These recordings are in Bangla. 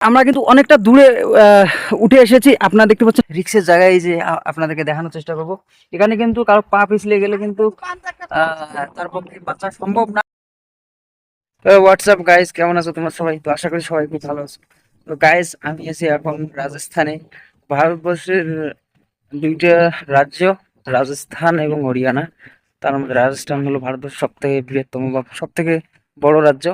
আমরা কিন্তু অনেকটা দূরে উঠে এসেছি। আপনারা দেখতে পাচ্ছেন রিক্সের জায়গায়, এই যে আপনাদেরকে দেখানোর চেষ্টা করব। এখানে কিন্তু কারো পা পিছলে গেলে কিন্তু তার পক্ষে বাঁচা সম্ভব না। হোয়াটসঅ্যাপ গাইস, কেমন আছো তোমরা সবাই? তো আশা করি সবাই খুব ভালো আছো। তো গাইস, আমি আছি এখন রাজস্থানে। ভারতবর্ষের দুইটা রাজ্য, রাজস্থান এবং হরিয়ানা। তার মধ্যে রাজস্থান হলো ভারতবর্ষের সব থেকে বৃহত্তম বা সব থেকে বড় রাজ্য,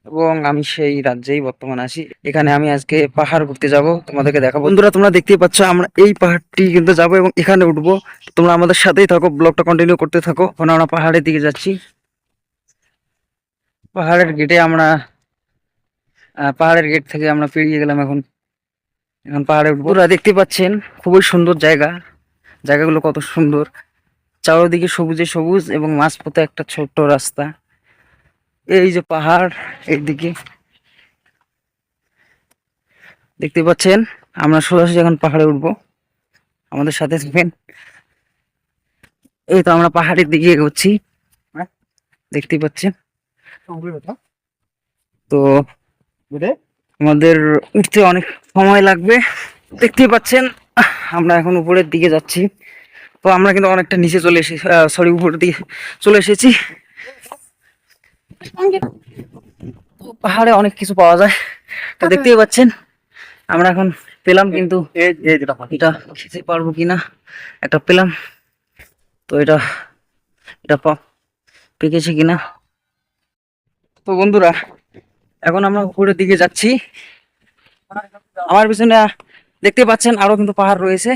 এবং আমি সেই রাজ্যেই বর্তমানে আছি। এখানে আমি আজকে পাহাড় ঘুরতে যাব, তোমাদেরকে দেখাবো। বন্ধুরা, তোমরা দেখতেই পাচ্ছ আমরা এই পাহাড়টি কিন্তু যাবো এবং এখানে উঠবো। তোমরা আমাদের সাথেই থাকো, ব্লগটা কন্টিনিউ করতে থাকো। এখন আমরা পাহাড়ের দিকে যাচ্ছি। পাহাড়ের গেটে আমরা পাহাড়ের গেট থেকে আমরা পেরিয়ে গেলাম। এখন এখন পাহাড়ে উঠবো। বন্ধুরা, দেখতে পাচ্ছেন খুবই সুন্দর জায়গা। জায়গাগুলো কত সুন্দর, চারদিকে সবুজে সবুজ এবং মাঝপথে একটা ছোট্ট রাস্তা। এই যে পাহাড়, এইদিকে দেখতে পাচ্ছেন। আমরা সোজাসুজি এখন পাহাড়ে উঠবো, আমাদের সাথে থাকবেন। এই তো আমরা পাহাড়ের দিকে এগোচ্ছি, দেখতেই পাচ্ছেন। তো আমাদের উঠতে অনেক সময় লাগবে, দেখতেই পাচ্ছেন। আমরা এখন উপরের দিকে যাচ্ছি। তো আমরা কিন্তু অনেকটা নিচে চলে এসেছি, সরি, উপরের দিকে চলে এসেছি। পাহাড়ে অনেক কিছু পাওয়া যায়, তো দেখতেই পাচ্ছেন। আমরা এখন পেলাম, কিন্তু এটা খেতে পারবো কিনা একটা পেলাম। তো এটা এটা পেকেছে কিনা। তো বন্ধুরা, এখন আমরা উপরের দিকে যাচ্ছি। আমার পিছনে দেখতে পাচ্ছেন আরো কিন্তু পাহাড় রয়েছে।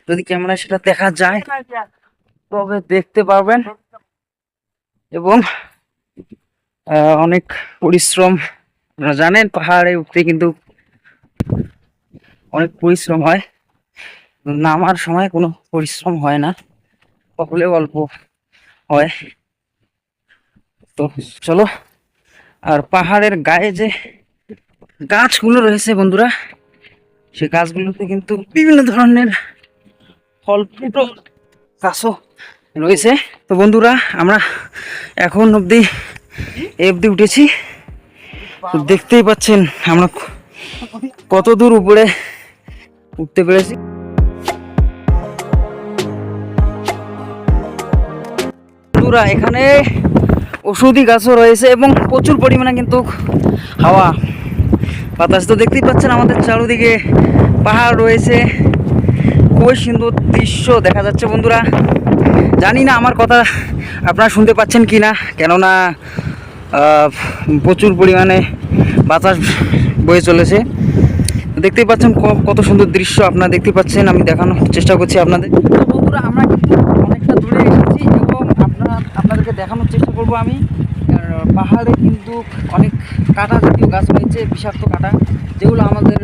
যদি ক্যামেরায় সেটা দেখা যায় তবে দেখতে পারবেন। এবং অনেক পরিশ্রম, আপনারা জানেন পাহাড়ে উঠতে কিন্তু অনেক পরিশ্রম হয়। নামার সময় কোনো পরিশ্রম হয় না, হলেও অল্প হয়। তো চলো। আর পাহাড়ের গায়ে যে গাছগুলো রয়েছে বন্ধুরা, সেই গাছগুলোতে কিন্তু বিভিন্ন ধরনের ফল ফ্রুট গাছও রয়েছে। তো বন্ধুরা, আমরা এখন অবধি উঠেছি। তো দেখতেই পাচ্ছেন আমরা কত দূর উপরে উঠতে পেরেছি। বন্ধুরা, এখানে ওষুধি গাছও রয়েছে এবং প্রচুর পরিমাণে কিন্তু হাওয়া বাতাস। তো দেখতেই পাচ্ছেন আমাদের চারিদিকে পাহাড় রয়েছে, খুবই সুন্দর দৃশ্য দেখা যাচ্ছে। বন্ধুরা, জানি না আমার কথা আপনারা শুনতে পাচ্ছেন কি না, কেননা প্রচুর পরিমাণে বাতাস বয়ে চলেছে। দেখতেই পাচ্ছেন কত সুন্দর দৃশ্য আপনারা দেখতে পাচ্ছেন, আমি দেখানোর চেষ্টা করছি আপনাদের। বন্ধুরা, আমরা কিন্তু অনেকটা দূরে এসেছি এবং আপনাদেরকে দেখানোর চেষ্টা করব আমি। পাহাড়ে কিন্তু অনেক কাঁটা জাতীয় গাছ রয়েছে, বিষাক্ত কাঁটা, যেগুলো আমাদের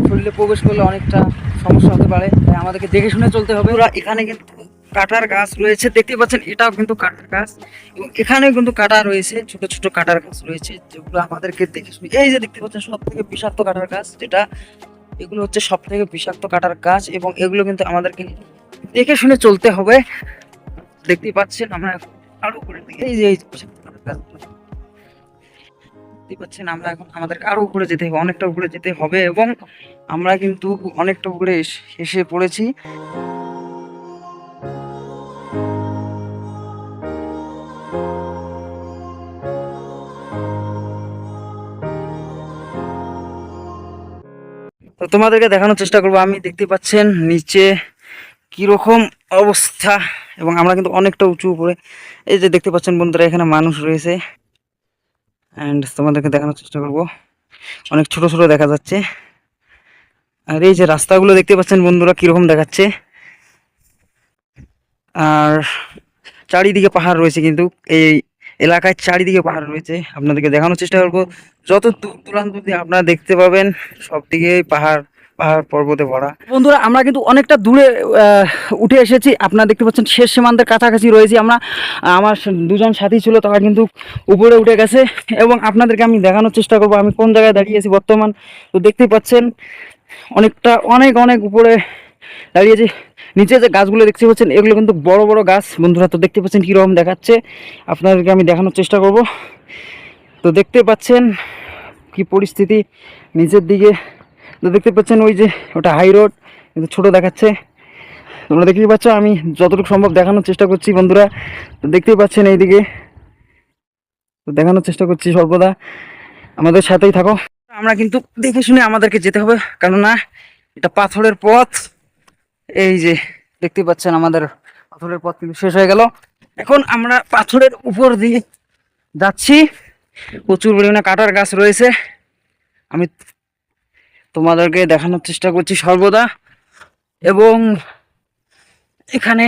শরীরে প্রবেশ করলে অনেকটা সমস্যা হতে পারে, তাই আমাদেরকে দেখে শুনে চলতে হবে। এখানে কিন্তু কাঁটার গাছ রয়েছে, দেখতে পাচ্ছেন এটাও কিন্তু কাঁটার গাছ, এবং এখানেও কিন্তু কাঁটা রয়েছে, ছোট ছোট কাঁটার গাছ রয়েছে, যেগুলো আমাদেরকে দেখে শুনে। এই যে দেখতে পাচ্ছেন সব থেকে বিষাক্ত কাঁটার গাছ, যেটা এগুলো হচ্ছে সব থেকে বিষাক্ত কাঁটার গাছ, এবং এগুলো কিন্তু আমাদেরকে দেখে শুনে চলতে হবে। দেখতেই পাচ্ছেন আমরা আরো উপরে, এই যে দেখতে পাচ্ছেন আমরা এখন আমাদেরকে আরো উপরে যেতে হবে, অনেকটা উপরে যেতে হবে, এবং আমরা কিন্তু অনেকটা উপরে এসে পড়েছি। তো তোমাদেরকে দেখানোর চেষ্টা করবো আমি। দেখতে পাচ্ছেন নিচে কিরকম অবস্থা, এবং আমরা কিন্তু অনেকটা উঁচু উপরে। এই যে দেখতে পাচ্ছেন বন্ধুরা, এখানে মানুষ রয়েছে, অ্যান্ড তোমাদেরকে দেখানোর চেষ্টা করব। অনেক ছোট ছোট দেখা যাচ্ছে। আর এই যে রাস্তাগুলো দেখতে পাচ্ছেন বন্ধুরা কিরকম দেখাচ্ছে। আর চারিদিকে পাহাড় রয়েছে, কিন্তু এই এলাকায় চারিদিকে পাহাড় রয়েছে। আপনাদেরকে দেখানোর চেষ্টা করবো। যত দূর দূরান্ত দিয়ে আপনারা দেখতে পাবেন, সব দিকে পাহাড় পাহাড় পর্বতে ভরা। বন্ধুরা, আমরা কিন্তু অনেকটা দূরে উঠে এসেছি। আপনারা দেখতে পাচ্ছেন শেষ সীমান্তের কাছাকাছি রয়েছি আমরা। আমার দুজন সাথী ছিল, তারা কিন্তু উপরে উঠে গেছে, এবং আপনাদেরকে আমি দেখানোর চেষ্টা করবো আমি কোন জায়গায় দাঁড়িয়েছি বর্তমান। তো দেখতেই পাচ্ছেন অনেকটা অনেক অনেক উপরে দাঁড়িয়েছি। নিচে যে গাছগুলো দেখতে পাচ্ছেন, এগুলো কিন্তু বড় বড় গাছ বন্ধুরা। তো দেখতে পাচ্ছেন কীরকম দেখাচ্ছে, আপনাদেরকে আমি দেখানোর চেষ্টা করব। তো দেখতে পাচ্ছেন কি পরিস্থিতি নিচের দিকে। তো দেখতে পাচ্ছেন ওই যে ওটা হাই রোড, কিন্তু ছোটো দেখাচ্ছে। তোমরা দেখতেই পাচ্ছ, আমি যতটুকু সম্ভব দেখানোর চেষ্টা করছি বন্ধুরা। তো দেখতেই পাচ্ছেন এইদিকে, তো দেখানোর চেষ্টা করছি সর্বদা, আমাদের সাথেই থাকো। আমরা কিন্তু দেখে শুনে আমাদেরকে যেতে হবে, কেননা এটা পাথরের পথ। এই যে দেখতে পাচ্ছেন আমাদের পাথরের পথ কিন্তু শেষ হয়ে গেল। এখন আমরা পাথরের উপর দিয়ে যাচ্ছি। প্রচুর পরিমাণে কাটার গাছ রয়েছে, আমি তোমাদেরকে দেখানোর চেষ্টা করছি সর্বদা। এবং এখানে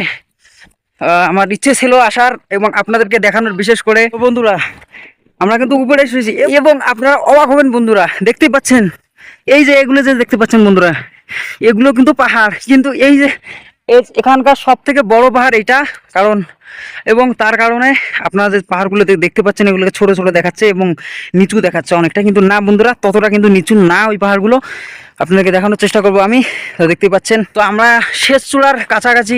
আমার ইচ্ছে ছিল আসার এবং আপনাদেরকে দেখানোর, বিশেষ করে। তো বন্ধুরা আমরা কিন্তু উপরে এসেছি এবং আপনারা অবাক হবেন বন্ধুরা, দেখতেই পাচ্ছেন এই যে এগুলো যে দেখতে পাচ্ছেন বন্ধুরা, এগুলো কিন্তু পাহাড়, কিন্তু এই যে এখানকার সব থেকে বড় পাহাড় এইটা। কারণ এবং তার কারণে আপনারা যে পাহাড়গুলো দেখতে পাচ্ছেন এগুলোকে ছোট ছোট দেখাচ্ছে এবং নিচু দেখাচ্ছে অনেকটা, কিন্তু না বন্ধুরা ততটা কিন্তু নিচু না ওই পাহাড়গুলো। আপনাদেরকে দেখানোর চেষ্টা করব আমি। তো দেখতেই পাচ্ছেন, তো আমরা শেষ চূড়ার কাছাকাছি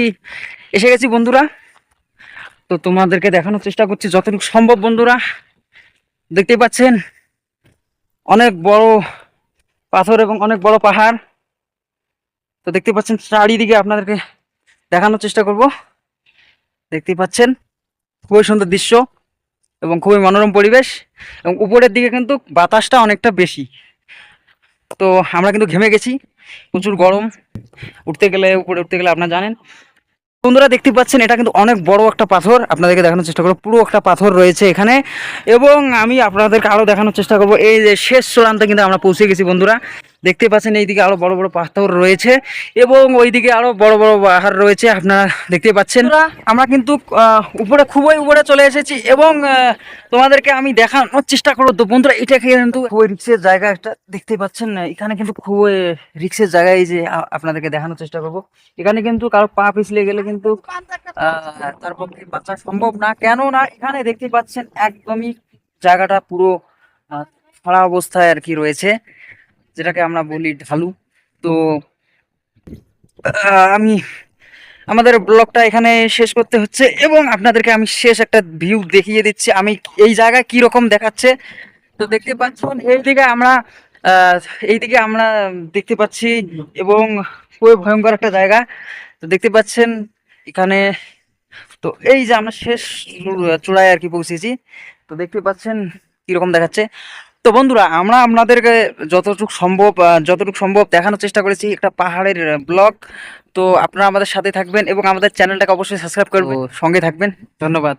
এসে গেছি বন্ধুরা। তো তোমাদেরকে দেখানোর চেষ্টা করছি যতটুকু সম্ভব বন্ধুরা। দেখতেই পাচ্ছেন অনেক বড় পাথর এবং অনেক বড় পাহাড়। তো দেখতে পাচ্ছেন চারিদিকে আপনাদেরকে দেখানোর চেষ্টা করব। দেখতেই পাচ্ছেন খুবই সুন্দর দৃশ্য এবং খুবই মনোরম পরিবেশ, এবং উপরের দিকে কিন্তু বাতাসটা অনেকটা বেশি। তো আমরা কিন্তু ঘেমে গেছি, প্রচুর গরম, উপরে উঠতে গেলে আপনারা জানেন বন্ধুরা। দেখতে পাচ্ছেন এটা কিন্তু অনেক বড় একটা পাথর, আপনাদেরকে দেখানোর চেষ্টা করবো। পুরো একটা পাথর রয়েছে এখানে, এবং আমি আপনাদেরকে আরও দেখানোর চেষ্টা করব। এই যে শেষ চূড়ান্তে কিন্তু আমরা পৌঁছে গেছি বন্ধুরা। দেখতে পাচ্ছেন এইদিকে আরো বড় বড় পাথর রয়েছে এবং ওইদিকে আরো বড় বড় পাহাড় রয়েছে, আপনারা দেখতে পাচ্ছেন। আমরা কিন্তু উপরে, খুবই উপরে চলে এসেছি এবং তোমাদেরকে আমি দেখানোর চেষ্টা করবো। তো বন্ধুরা এটা কিন্তু খুবই রিক্সের জায়গা একটা, দেখতে পাচ্ছেন এখানে কিন্তু খুবই রিক্সের জায়গা। এই যে আপনাদেরকে দেখানোর চেষ্টা করব, এখানে কিন্তু কারো পা পিছলে গেলে কিন্তু তার পক্ষে বাঁচা সম্ভব না। কেননা এখানে দেখতে পাচ্ছেন একদমই জায়গাটা পুরো খারাপ অবস্থায় আর কি রয়েছে, যেটাকে আমরা বলি ঢালু। তো আমি আমাদের ব্লগটা এখানে শেষ করতে হচ্ছে এবং আপনাদেরকে আমি শেষ একটা ভিউ দেখিয়ে দিচ্ছি আমি এই জায়গায় কি রকম দেখাচ্ছে। তো দেখতে পাচ্ছেন এইদিকে আমরা দেখতে পাচ্ছি এবং খুবই ভয়ঙ্কর একটা জায়গা। তো দেখতে পাচ্ছেন এখানে, তো এই যে আমরা শেষ চূড়ায় আর কি পৌঁছেছি। তো দেখতে পাচ্ছেন কিরকম দেখাচ্ছে। তো বন্ধুরা আমরা আপনাদেরকে যতটুকু সম্ভব দেখানোর চেষ্টা করেছি একটা পাহাড়ের ব্লগ। তো আপনারা আমাদের সাথে থাকবেন এবং আমাদের চ্যানেলটাকে অবশ্যই সাবস্ক্রাইব করবেন, সঙ্গে থাকবেন। ধন্যবাদ।